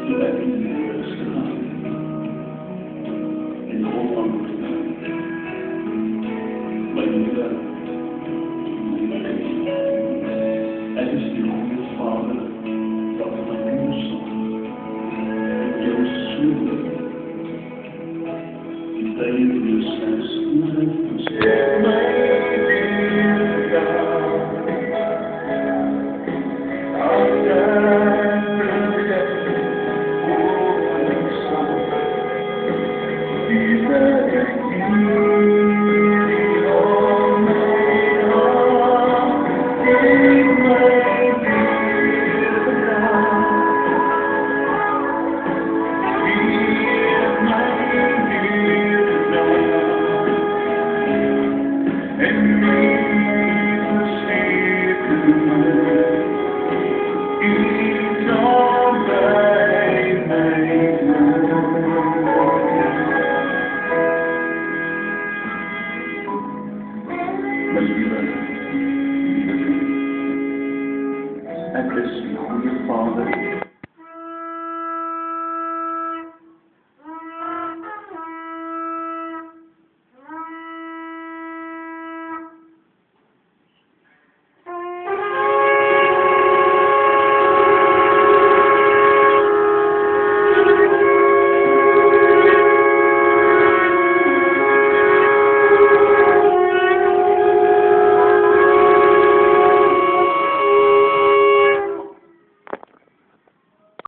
in Holland, mijn moeder, er is die goede vader dat van ons en jouw zoon, die tegen je zes Het is een goede vader.